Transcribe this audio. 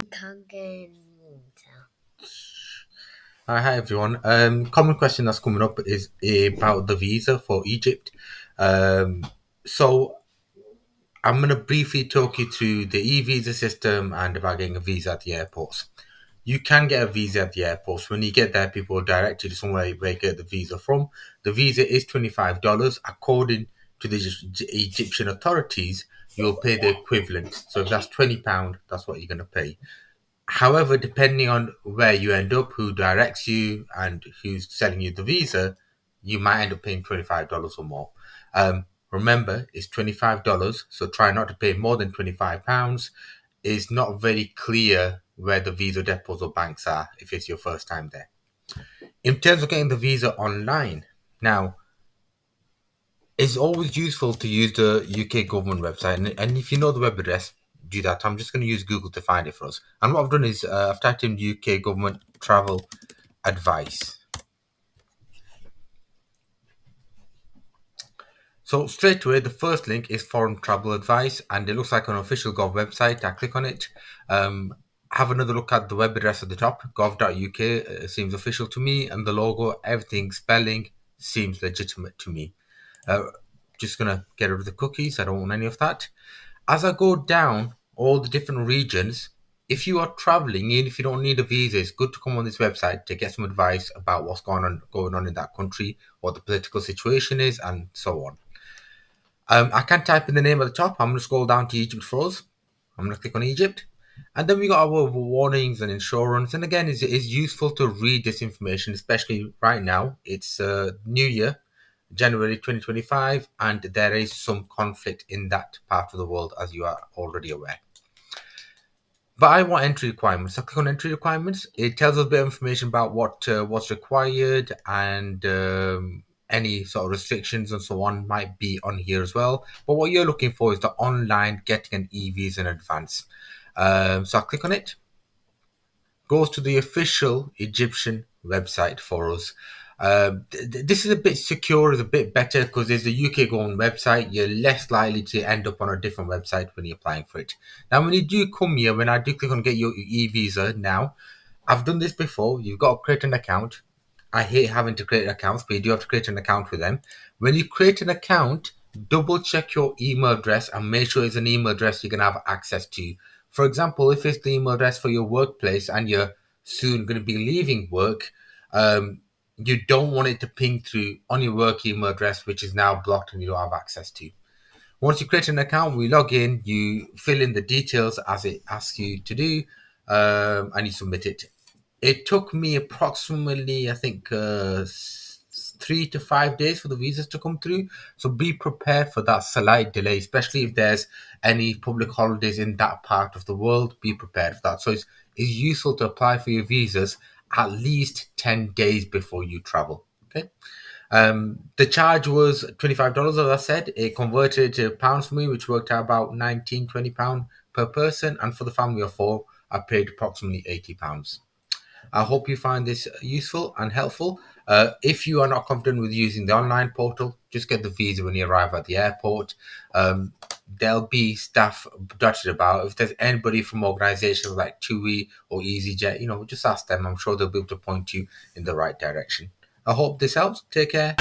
Kagenmuta. Hi everyone. Common question that's coming up is about the visa for Egypt. So I'm going to briefly talk you through the e-visa system and about getting a visa at the airports. You can get a visa at the airports. When you get there, people will direct you to somewhere where you get the visa from. The visa is $25. According to the Egyptian authorities, you'll pay the equivalent. So if that's £20, that's what you're going to pay. However, depending on where you end up, who directs you, and who's selling you the visa, you might end up paying $25 or more. Remember, it's $25, so try not to pay more than £25. It's not very clear where the visa depots or banks are if it's your first time there. In terms of getting the visa online, now it's always useful to use the UK government website, and if you know the web address, do that. I'm just going to use Google to find it for us. And what I've done is I've typed in UK government travel advice. So straight away, the first link is foreign travel advice, and it looks like an official Gov website. I click on it. Have another look at the web address at the top, gov.uk. Seems official to me, and the logo, everything, spelling seems legitimate to me. Just gonna get rid of the cookies. I don't want any of that. As I go down all the different regions, if you are traveling, even if you don't need a visa, it's good to come on this website to get some advice about what's going on in that country, what the political situation is, and so on. I can type in the name at the top. I'm going to scroll down to Egypt for us. I'm going to click on Egypt. And then we got our warnings and insurance. And again, it's useful to read this information, especially right now. It's New Year, January 2025, and there is some conflict in that part of the world, as you are already aware. But I want entry requirements. So I click on entry requirements. It tells us a bit of information about what's required, and any sort of restrictions and so on might be on here as well. But what you're looking for is the online getting an e-visa in advance. So I click on it. Goes to the official Egyptian website for us. This is a bit secure, is a bit better because there's a UK government website. You're less likely to end up on a different website when you're applying for it. Now, when you do come here, when I do click on get your e-visa now, I've done this before. You've got to create an account. I hate having to create accounts, but you do have to create an account with them. When you create an account, double check your email address and make sure it's an email address you can have access to. For example, if it's the email address for your workplace and you're soon going to be leaving work, you don't want it to ping through on your work email address, which is now blocked and you don't have access to. Once you create an account, we log in, you fill in the details as it asks you to do, and you submit it. It took me approximately, I think, 3 to 5 days for the visas to come through. So be prepared for that slight delay, especially if there's any public holidays in that part of the world. Be prepared for that. So it's useful to apply for your visas at least 10 days before you travel. Okay. The charge was $25, as I said. It converted to pounds for me, which worked out about £19-20 per person. And for the family of four, I paid approximately £80. I hope you find this useful and helpful. If you are not confident with using the online portal, just get the visa when you arrive at the airport. There'll be staff dotted about. If there's anybody from organizations like TUI or EasyJet, just ask them. I'm sure they'll be able to point you in the right direction. I hope this helps. Take care.